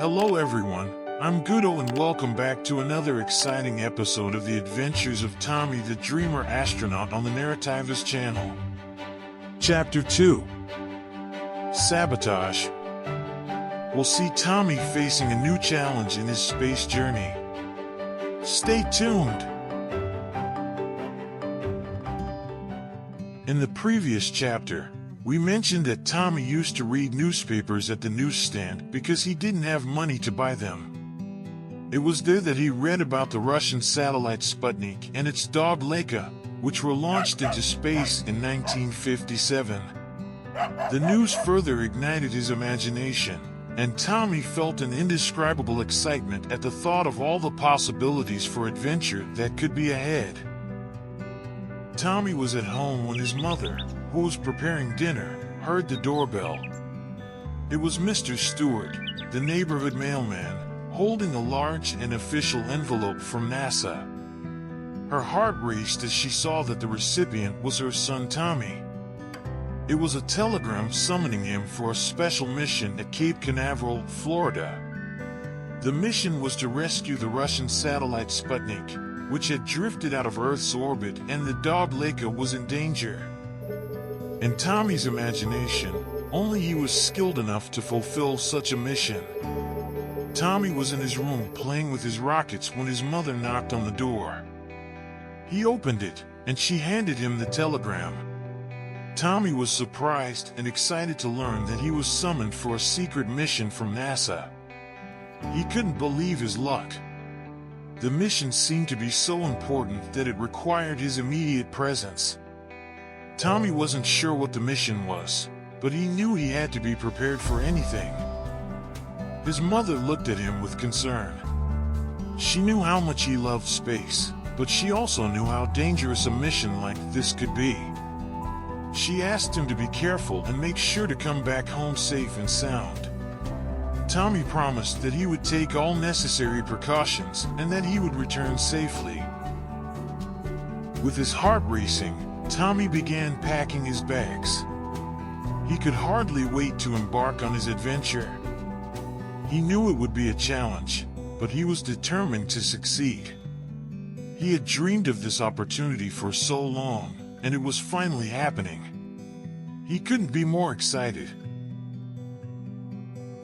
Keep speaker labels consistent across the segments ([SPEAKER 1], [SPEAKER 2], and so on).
[SPEAKER 1] Hello everyone, I'm Gudo and welcome back to another exciting episode of the adventures of Tommy the Dreamer Astronaut on the Narrativist channel. Chapter 2 Sabotage. We'll see Tommy facing a new challenge in his space journey. Stay tuned! In the previous chapter, we mentioned that Tommy used to read newspapers at the newsstand because he didn't have money to buy them. It was there that he read about the Russian satellite Sputnik and its dog Laika, which were launched into space in 1957. The news further ignited his imagination, and Tommy felt an indescribable excitement at the thought of all the possibilities for adventure that could be ahead. Tommy was at home when his mother, who was preparing dinner, heard the doorbell. It was Mr. Stewart, the neighborhood mailman, holding a large and official envelope from NASA. Her heart raced as she saw that the recipient was her son Tommy. It was a telegram summoning him for a special mission at Cape Canaveral, Florida. The mission was to rescue the Russian satellite Sputnik, which had drifted out of Earth's orbit, and the dog Laika was in danger. In Tommy's imagination, only he was skilled enough to fulfill such a mission. Tommy was in his room playing with his rockets when his mother knocked on the door. He opened it, and she handed him the telegram. Tommy was surprised and excited to learn that he was summoned for a secret mission from NASA. He couldn't believe his luck. The mission seemed to be so important that it required his immediate presence. Tommy wasn't sure what the mission was, but he knew he had to be prepared for anything. His mother looked at him with concern. She knew how much he loved space, but she also knew how dangerous a mission like this could be. She asked him to be careful and make sure to come back home safe and sound. Tommy promised that he would take all necessary precautions and that he would return safely. With his heart racing, Tommy began packing his bags. He could hardly wait to embark on his adventure. He knew it would be a challenge, but he was determined to succeed. He had dreamed of this opportunity for so long, and it was finally happening. He couldn't be more excited.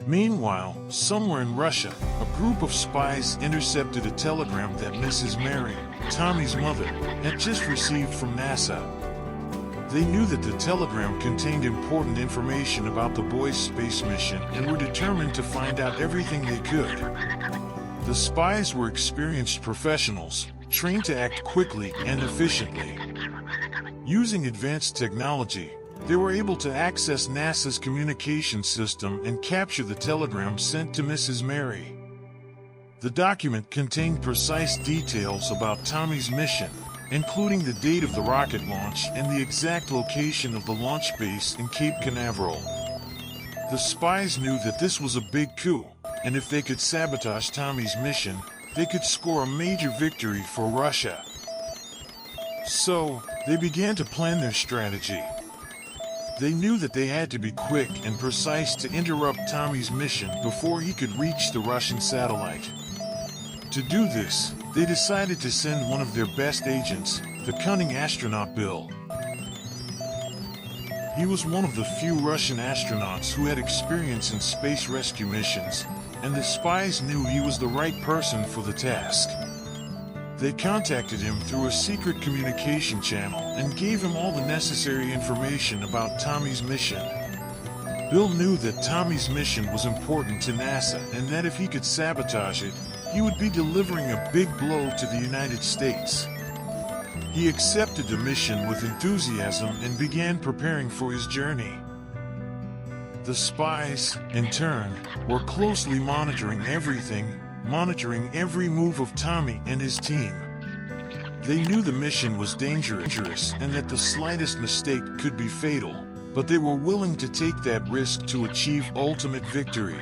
[SPEAKER 1] Meanwhile, somewhere in Russia, a group of spies intercepted a telegram that Mrs. Mary, Tommy's mother, had just received from NASA. They knew that the telegram contained important information about the boys' space mission and were determined to find out everything they could. The spies were experienced professionals, trained to act quickly and efficiently. Using advanced technology, they were able to access NASA's communication system and capture the telegram sent to Mrs. Mary. The document contained precise details about Tommy's mission, including the date of the rocket launch and the exact location of the launch base in Cape Canaveral. The spies knew that this was a big coup, and if they could sabotage Tommy's mission, they could score a major victory for Russia. So, they began to plan their strategy. They knew that they had to be quick and precise to interrupt Tommy's mission before he could reach the Russian satellite. To do this, they decided to send one of their best agents, the cunning astronaut Bill. He was one of the few Russian astronauts who had experience in space rescue missions, and the spies knew he was the right person for the task. They contacted him through a secret communication channel and gave him all the necessary information about Tommy's mission. Bill knew that Tommy's mission was important to NASA and that if he could sabotage it, he would be delivering a big blow to the United States. He accepted the mission with enthusiasm and began preparing for his journey. The spies, in turn, were closely monitoring everything, monitoring every move of Tommy and his team. They knew the mission was dangerous and that the slightest mistake could be fatal, but they were willing to take that risk to achieve ultimate victory.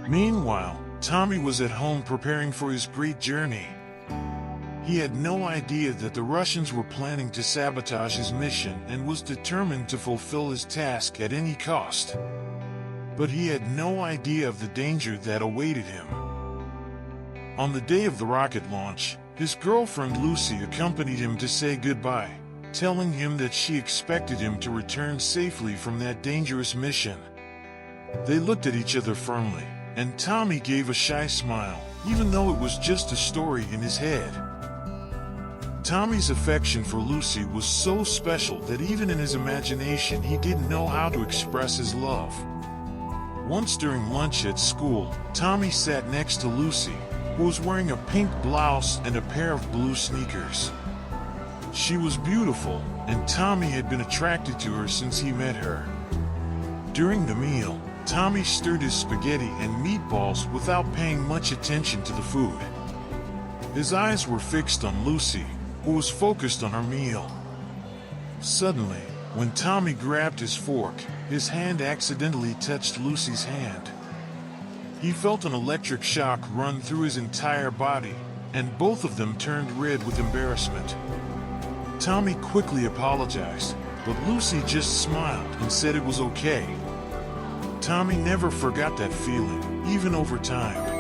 [SPEAKER 1] Meanwhile, Tommy was at home preparing for his great journey. He had no idea that the Russians were planning to sabotage his mission and was determined to fulfill his task at any cost. but he had no idea of the danger that awaited him. On the day of the rocket launch, his girlfriend Lucy accompanied him to say goodbye, telling him that she expected him to return safely from that dangerous mission. They looked at each other firmly, and Tommy gave a shy smile, even though it was just a story in his head. Tommy's affection for Lucy was so special that even in his imagination he didn't know how to express his love. Once during lunch at school, Tommy sat next to Lucy, who was wearing a pink blouse and a pair of blue sneakers. She was beautiful, and Tommy had been attracted to her since he met her. During the meal, Tommy stirred his spaghetti and meatballs without paying much attention to the food. His eyes were fixed on Lucy, who was focused on her meal. Suddenly, when Tommy grabbed his fork, his hand accidentally touched Lucy's hand. He felt an electric shock run through his entire body, and both of them turned red with embarrassment. Tommy quickly apologized, but Lucy just smiled and said it was okay. Tommy never forgot that feeling, even over time.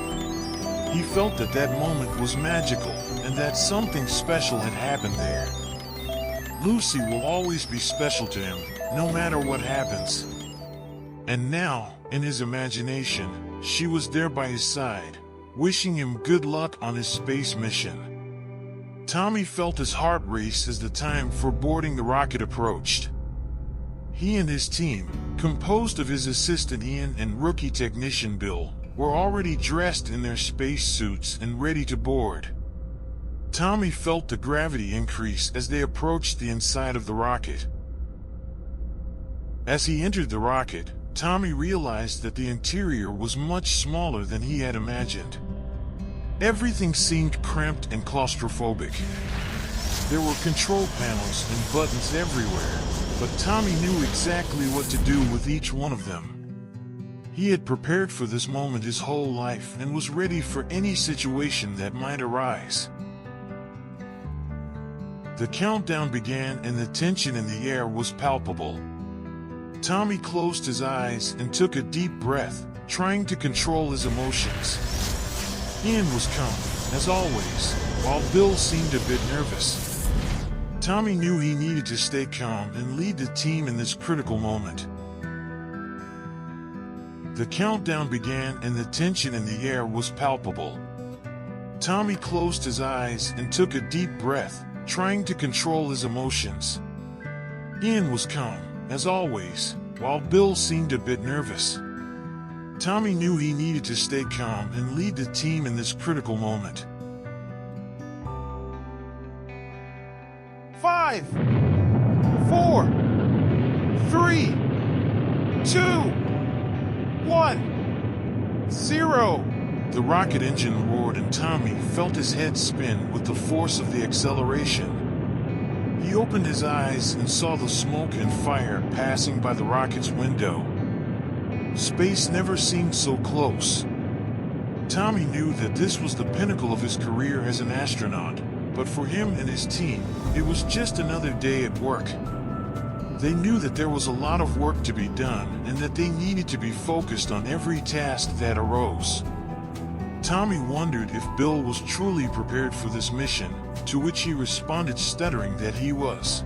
[SPEAKER 1] He felt that that moment was magical, and that something special had happened there. Lucy will always be special to him, no matter what happens. And now, in his imagination, she was there by his side, wishing him good luck on his space mission. Tommy felt his heart race as the time for boarding the rocket approached. He and his team, composed of his assistant Ian and rookie technician Bill, were already dressed in their space suits and ready to board. Tommy felt the gravity increase as they approached the inside of the rocket. As he entered the rocket, Tommy realized that the interior was much smaller than he had imagined. Everything seemed cramped and claustrophobic. There were control panels and buttons everywhere, but Tommy knew exactly what to do with each one of them. He had prepared for this moment his whole life and was ready for any situation that might arise. The countdown began and the tension in the air was palpable. Tommy closed his eyes and took a deep breath, trying to control his emotions. Ian was calm, as always, while Bill seemed a bit nervous. Tommy knew he needed to stay calm and lead the team in this critical moment. The countdown began and the tension in the air was palpable. Tommy closed his eyes and took a deep breath, trying to control his emotions. Ian was calm, as always, while Bill seemed a bit nervous. Tommy knew he needed to stay calm and lead the team in this critical moment. 5, 4, 3, 2, 1, 0. The rocket engine roared and Tommy felt his head spin with the force of the acceleration. He opened his eyes and saw the smoke and fire passing by the rocket's window. Space never seemed so close. Tommy knew that this was the pinnacle of his career as an astronaut, but for him and his team, it was just another day at work. They knew that there was a lot of work to be done and that they needed to be focused on every task that arose. Tommy wondered if Bill was truly prepared for this mission, to which he responded stuttering that he was.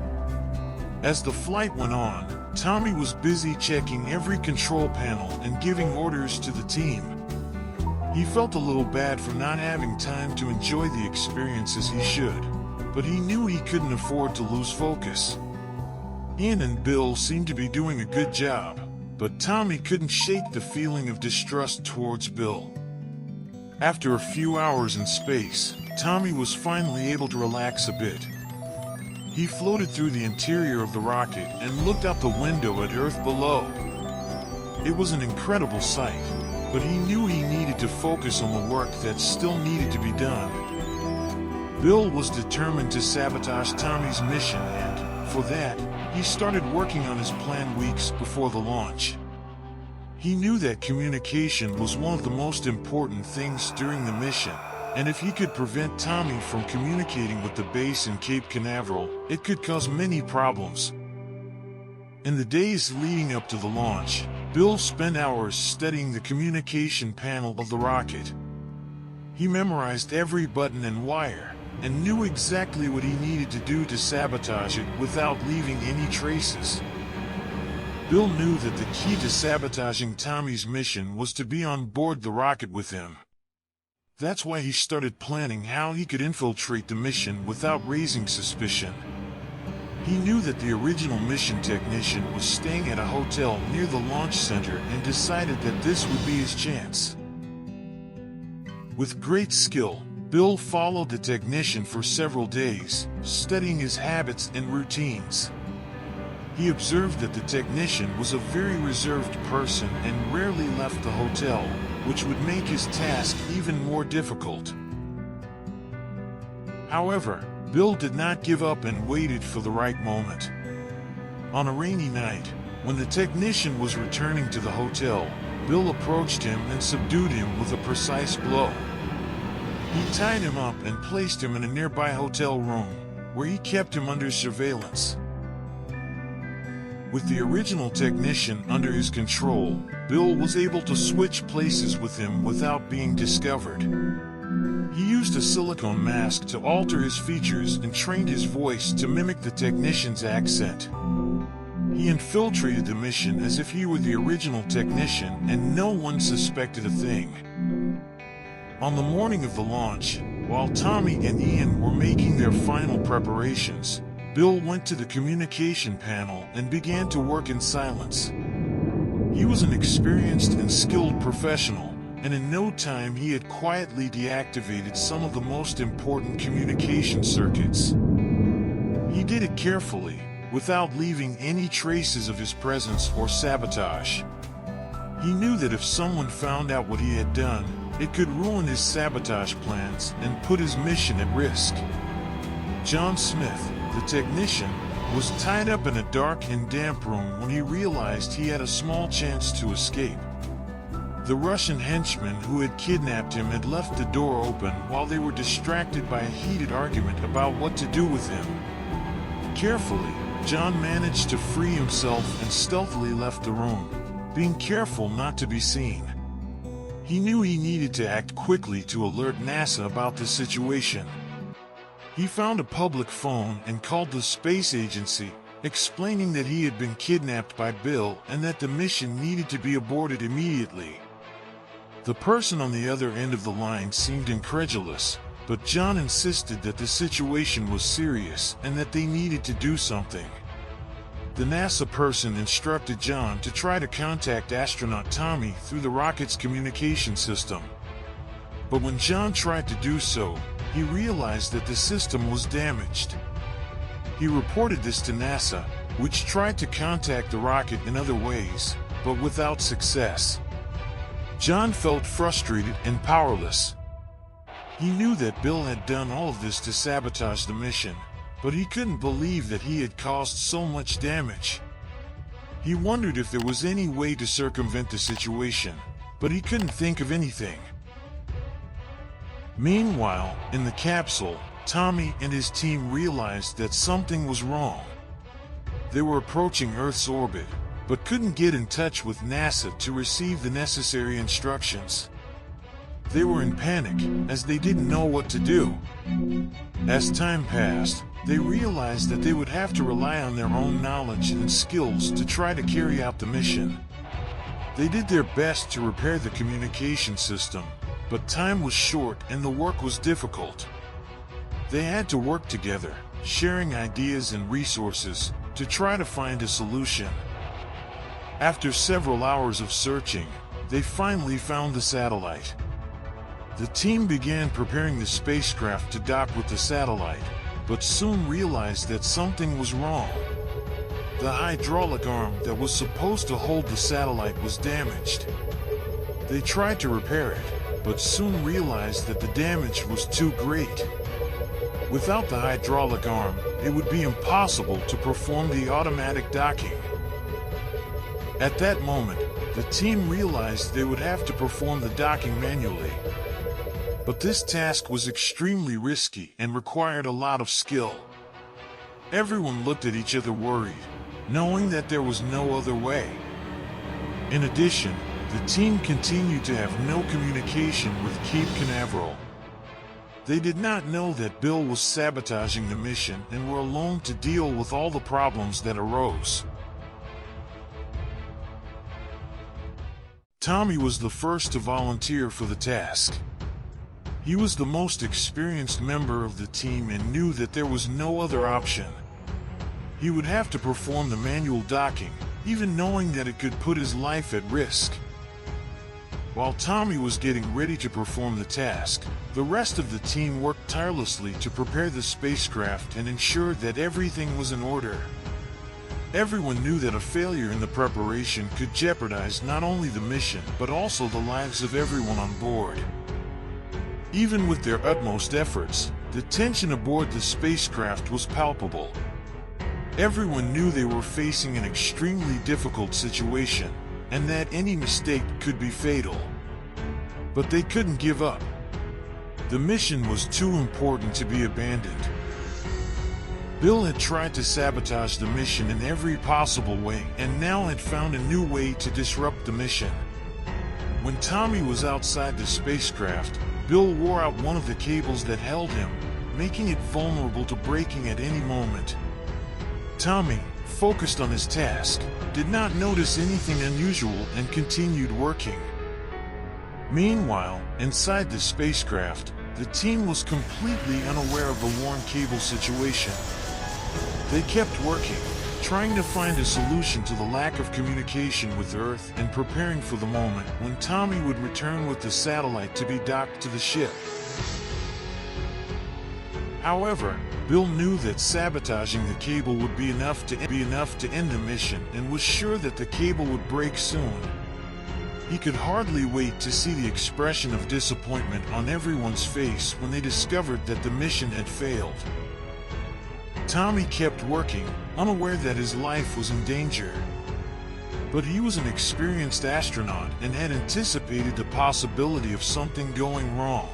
[SPEAKER 1] As the flight went on, Tommy was busy checking every control panel and giving orders to the team. He felt a little bad for not having time to enjoy the experience as he should, but he knew he couldn't afford to lose focus. Ian and Bill seemed to be doing a good job, but Tommy couldn't shake the feeling of distrust towards Bill. After a few hours in space, Tommy was finally able to relax a bit. He floated through the interior of the rocket and looked out the window at Earth below. It was an incredible sight, but he knew he needed to focus on the work that still needed to be done. Bill was determined to sabotage Tommy's mission and, for that, he started working on his plan weeks before the launch. He knew that communication was one of the most important things during the mission, and if he could prevent Tommy from communicating with the base in Cape Canaveral, it could cause many problems. In the days leading up to the launch, Bill spent hours studying the communication panel of the rocket. He memorized every button and wire, and knew exactly what he needed to do to sabotage it without leaving any traces. Bill knew that the key to sabotaging Tommy's mission was to be on board the rocket with him. That's why he started planning how he could infiltrate the mission without raising suspicion. He knew that the original mission technician was staying at a hotel near the launch center and decided that this would be his chance. With great skill, Bill followed the technician for several days, studying his habits and routines. He observed that the technician was a very reserved person and rarely left the hotel, which would make his task even more difficult. However, Bill did not give up and waited for the right moment. On a rainy night, when the technician was returning to the hotel, Bill approached him and subdued him with a precise blow. He tied him up and placed him in a nearby hotel room, where he kept him under surveillance. With the original technician under his control, Bill was able to switch places with him without being discovered. He used a silicone mask to alter his features and trained his voice to mimic the technician's accent. He infiltrated the mission as if he were the original technician and no one suspected a thing. On the morning of the launch, while Tommy and Ian were making their final preparations, Bill went to the communication panel and began to work in silence. He was an experienced and skilled professional, and in no time he had quietly deactivated some of the most important communication circuits. He did it carefully, without leaving any traces of his presence or sabotage. He knew that if someone found out what he had done, it could ruin his sabotage plans and put his mission at risk. John Smith, the technician, was tied up in a dark and damp room when he realized he had a small chance to escape. The Russian henchman who had kidnapped him had left the door open while they were distracted by a heated argument about what to do with him. Carefully, John managed to free himself and stealthily left the room, being careful not to be seen. He knew he needed to act quickly to alert NASA about the situation. He found a public phone and called the space agency, explaining that he had been kidnapped by Bill and that the mission needed to be aborted immediately. The person on the other end of the line seemed incredulous, but John insisted that the situation was serious and that they needed to do something. The NASA person instructed John to try to contact astronaut Tommy through the rocket's communication system. But when John tried to do so, he realized that the system was damaged. He reported this to NASA, which tried to contact the rocket in other ways, but without success. John felt frustrated and powerless. He knew that Bill had done all of this to sabotage the mission, but he couldn't believe that he had caused so much damage. He wondered if there was any way to circumvent the situation, but he couldn't think of anything. Meanwhile, in the capsule, Tommy and his team realized that something was wrong. They were approaching Earth's orbit, but couldn't get in touch with NASA to receive the necessary instructions. They were in panic, as they didn't know what to do. As time passed, they realized that they would have to rely on their own knowledge and skills to try to carry out the mission. They did their best to repair the communication system, but time was short and the work was difficult. They had to work together, sharing ideas and resources, to try to find a solution. After several hours of searching, they finally found the satellite. The team began preparing the spacecraft to dock with the satellite, but soon realized that something was wrong. The hydraulic arm that was supposed to hold the satellite was damaged. They tried to repair it, but soon realized that the damage was too great. Without the hydraulic arm, it would be impossible to perform the automatic docking. At that moment, the team realized they would have to perform the docking manually. But this task was extremely risky and required a lot of skill. Everyone looked at each other worried. knowing that there was no other way. In addition, the team continued to have no communication with Cape Canaveral. They did not know that Bill was sabotaging the mission and were alone to deal with all the problems that arose. Tommy was the first to volunteer for the task. He was the most experienced member of the team and knew that there was no other option. He would have to perform the manual docking, even knowing that it could put his life at risk. While Tommy was getting ready to perform the task, the rest of the team worked tirelessly to prepare the spacecraft and ensure that everything was in order. Everyone knew that a failure in the preparation could jeopardize not only the mission but also the lives of everyone on board. Even with their utmost efforts, the tension aboard the spacecraft was palpable. Everyone knew they were facing an extremely difficult situation, and that any mistake could be fatal. But they couldn't give up. The mission was too important to be abandoned. Bill had tried to sabotage the mission in every possible way and now had found a new way to disrupt the mission. When Tommy was outside the spacecraft, Bill wore out one of the cables that held him, making it vulnerable to breaking at any moment. Tommy, focused on his task, did not notice anything unusual and continued working. Meanwhile, inside the spacecraft, the team was completely unaware of the worn cable situation. They kept working, trying to find a solution to the lack of communication with Earth and preparing for the moment when Tommy would return with the satellite to be docked to the ship. However, Bill knew that sabotaging the cable would be enough to end the mission and was sure that the cable would break soon. He could hardly wait to see the expression of disappointment on everyone's face when they discovered that the mission had failed. Tommy kept working, unaware that his life was in danger. But he was an experienced astronaut and had anticipated the possibility of something going wrong.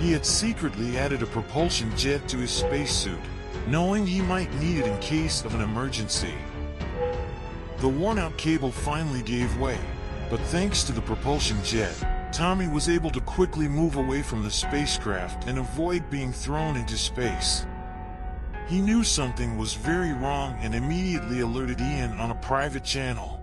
[SPEAKER 1] He had secretly added a propulsion jet to his spacesuit, knowing he might need it in case of an emergency. The worn-out cable finally gave way, but thanks to the propulsion jet, Tommy was able to quickly move away from the spacecraft and avoid being thrown into space. He knew something was very wrong and immediately alerted Ian on a private channel.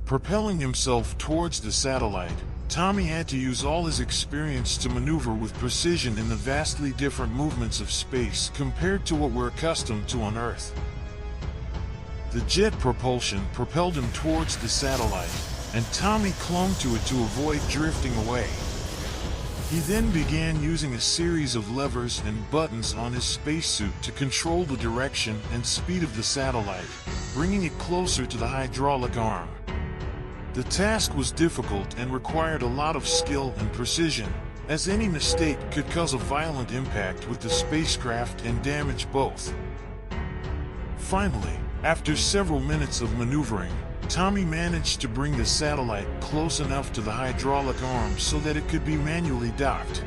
[SPEAKER 1] Propelling himself towards the satellite, Tommy had to use all his experience to maneuver with precision in the vastly different movements of space compared to what we're accustomed to on Earth. The jet propulsion propelled him towards the satellite, and Tommy clung to it to avoid drifting away. He then began using a series of levers and buttons on his spacesuit to control the direction and speed of the satellite, bringing it closer to the hydraulic arm. The task was difficult and required a lot of skill and precision, as any mistake could cause a violent impact with the spacecraft and damage both. Finally, after several minutes of maneuvering, Tommy managed to bring the satellite close enough to the hydraulic arm so that it could be manually docked.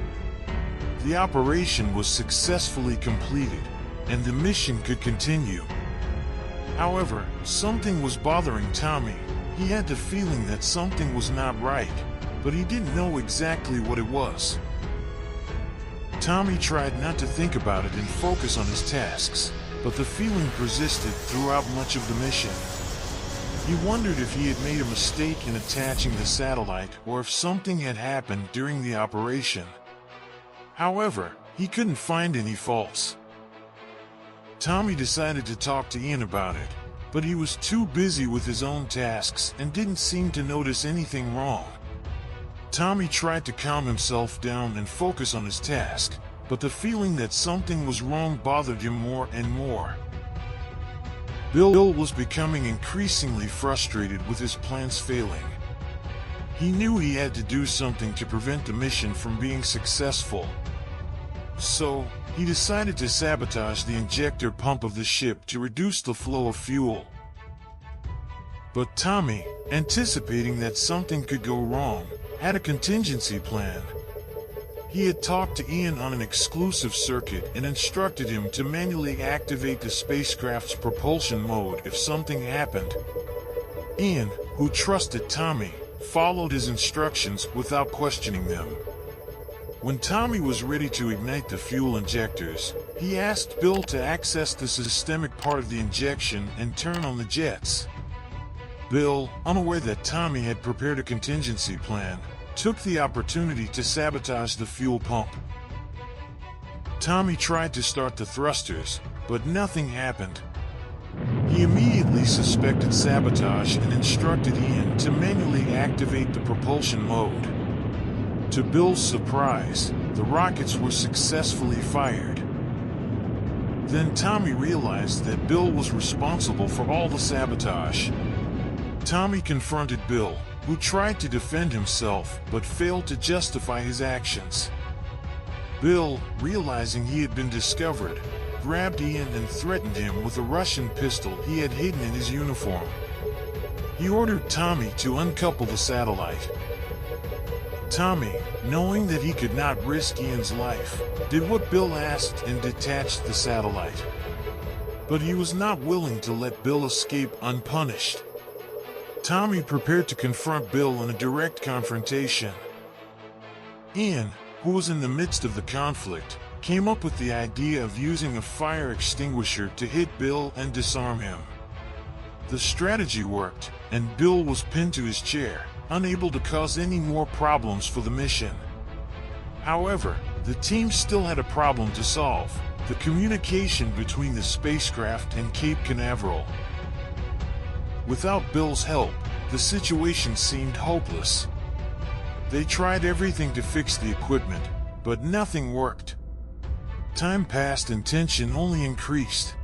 [SPEAKER 1] The operation was successfully completed, and the mission could continue. However, something was bothering Tommy. He had the feeling that something was not right, but he didn't know exactly what it was. Tommy tried not to think about it and focus on his tasks, but the feeling persisted throughout much of the mission. He wondered if he had made a mistake in attaching the satellite or if something had happened during the operation. However, he couldn't find any faults. Tommy decided to talk to Ian about it, but he was too busy with his own tasks and didn't seem to notice anything wrong. Tommy tried to calm himself down and focus on his task, but the feeling that something was wrong bothered him more and more. Bill was becoming increasingly frustrated with his plans failing. He knew he had to do something to prevent the mission from being successful. So, he decided to sabotage the injector pump of the ship to reduce the flow of fuel. But Tommy, anticipating that something could go wrong, had a contingency plan. He had talked to Ian on an exclusive circuit and instructed him to manually activate the spacecraft's propulsion mode if something happened. Ian, who trusted Tommy, followed his instructions without questioning them. When Tommy was ready to ignite the fuel injectors, he asked Bill to access the systemic part of the injection and turn on the jets. Bill, unaware that Tommy had prepared a contingency plan, took the opportunity to sabotage the fuel pump. Tommy tried to start the thrusters, but nothing happened. He immediately suspected sabotage and instructed Ian to manually activate the propulsion mode. To Bill's surprise, the rockets were successfully fired. Then Tommy realized that Bill was responsible for all the sabotage. Tommy confronted Bill, who tried to defend himself but failed to justify his actions. Bill, realizing he had been discovered, grabbed Ian and threatened him with a Russian pistol he had hidden in his uniform. He ordered Tommy to uncouple the satellite. Tommy, knowing that he could not risk Ian's life, did what Bill asked and detached the satellite. But he was not willing to let Bill escape unpunished. Tommy prepared to confront Bill in a direct confrontation. Ian, who was in the midst of the conflict, came up with the idea of using a fire extinguisher to hit Bill and disarm him. The strategy worked, and Bill was pinned to his chair, unable to cause any more problems for the mission. However, the team still had a problem to solve: the communication between the spacecraft and Cape Canaveral. Without Bill's help, the situation seemed hopeless. They tried everything to fix the equipment, but nothing worked. Time passed and tension only increased.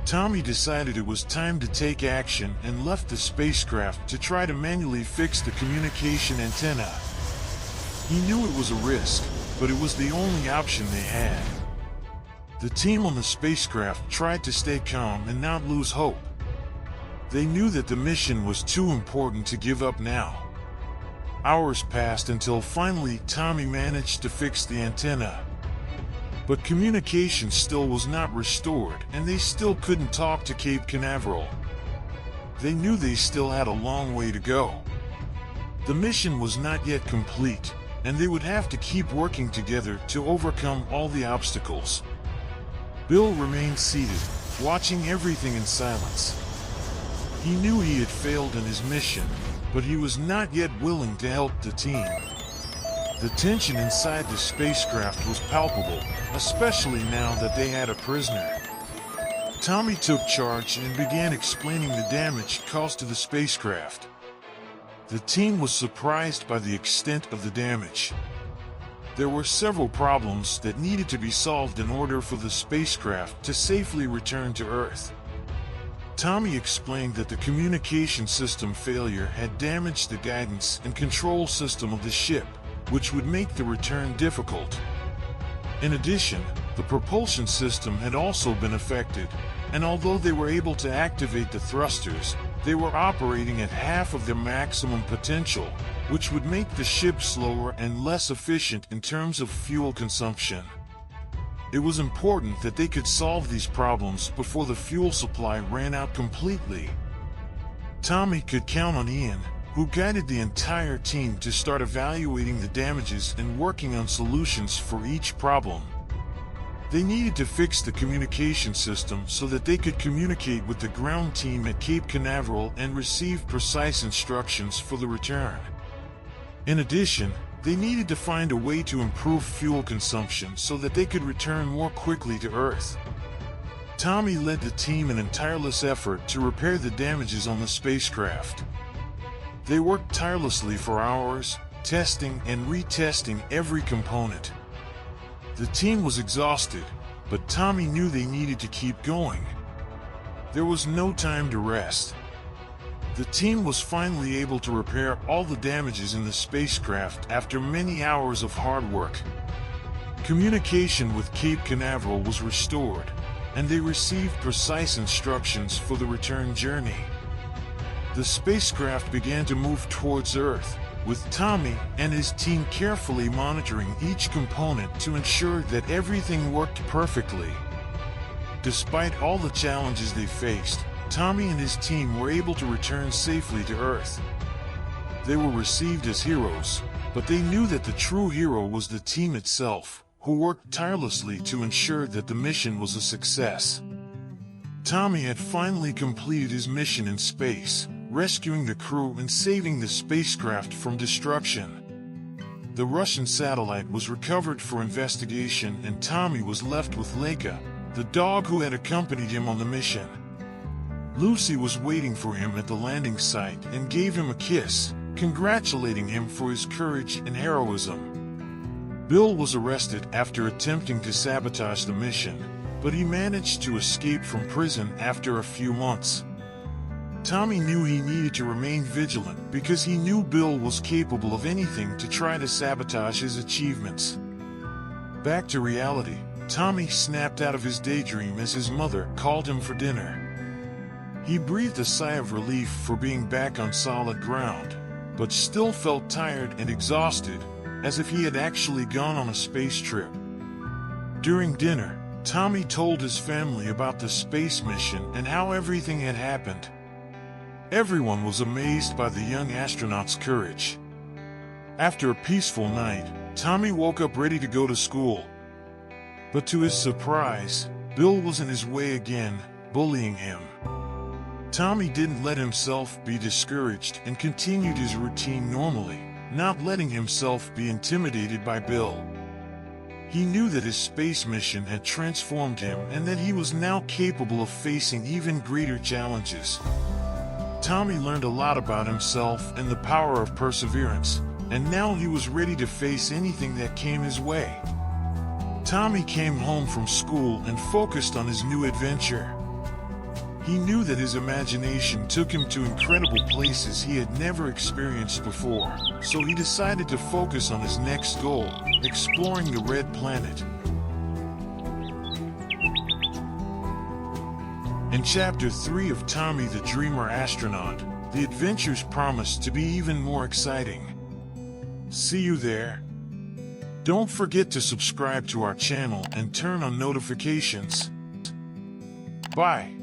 [SPEAKER 1] Tommy decided it was time to take action and left the spacecraft to try to manually fix the communication antenna. He knew it was a risk, but it was the only option they had. The team on the spacecraft tried to stay calm and not lose hope. They knew that the mission was too important to give up now. Hours passed until finally Tommy managed to fix the antenna. But communication still was not restored, and they still couldn't talk to Cape Canaveral. They knew they still had a long way to go. The mission was not yet complete, and they would have to keep working together to overcome all the obstacles. Bill remained seated, watching everything in silence. He knew he had failed in his mission, but he was not yet willing to help the team. The tension inside the spacecraft was palpable, especially now that they had a prisoner. Tommy took charge and began explaining the damage caused to the spacecraft. The team was surprised by the extent of the damage. There were several problems that needed to be solved in order for the spacecraft to safely return to Earth. Tommy explained that the communication system failure had damaged the guidance and control system of the ship, which would make the return difficult. In addition, the propulsion system had also been affected, and although they were able to activate the thrusters, they were operating at half of their maximum potential, which would make the ship slower and less efficient in terms of fuel consumption. It was important that they could solve these problems before the fuel supply ran out completely. Tommy could count on Ian, who guided the entire team to start evaluating the damages and working on solutions for each problem. They needed to fix the communication system so that they could communicate with the ground team at Cape Canaveral and receive precise instructions for the return. In addition, they needed to find a way to improve fuel consumption so that they could return more quickly to Earth. Tommy led the team in a tireless effort to repair the damages on the spacecraft. They worked tirelessly for hours, testing and retesting every component. The team was exhausted, but Tommy knew they needed to keep going. There was no time to rest. The team was finally able to repair all the damages in the spacecraft after many hours of hard work. Communication with Cape Canaveral was restored, and they received precise instructions for the return journey. The spacecraft began to move towards Earth, with Tommy and his team carefully monitoring each component to ensure that everything worked perfectly. Despite all the challenges they faced, Tommy and his team were able to return safely to Earth. They were received as heroes, but they knew that the true hero was the team itself, who worked tirelessly to ensure that the mission was a success. Tommy had finally completed his mission in space, rescuing the crew and saving the spacecraft from destruction. The Russian satellite was recovered for investigation, and Tommy was left with Leica, the dog who had accompanied him on the mission. Lucy was waiting for him at the landing site and gave him a kiss, congratulating him for his courage and heroism. Bill was arrested after attempting to sabotage the mission, but he managed to escape from prison after a few months. Tommy knew he needed to remain vigilant because he knew Bill was capable of anything to try to sabotage his achievements. Back to reality, Tommy snapped out of his daydream as his mother called him for dinner. He breathed a sigh of relief for being back on solid ground, but still felt tired and exhausted, as if he had actually gone on a space trip. During dinner, Tommy told his family about the space mission and how everything had happened. Everyone was amazed by the young astronaut's courage. After a peaceful night, Tommy woke up ready to go to school. But to his surprise, Bill was in his way again, bullying him. Tommy didn't let himself be discouraged and continued his routine normally, not letting himself be intimidated by Bill. He knew that his space mission had transformed him and that he was now capable of facing even greater challenges. Tommy learned a lot about himself and the power of perseverance, and now he was ready to face anything that came his way. Tommy came home from school and focused on his new adventure. He knew that his imagination took him to incredible places he had never experienced before, so he decided to focus on his next goal, exploring the Red Planet. In Chapter 3 of Tommy the Dreamer Astronaut, the adventures promise to be even more exciting. See you there. Don't forget to subscribe to our channel and turn on notifications. Bye.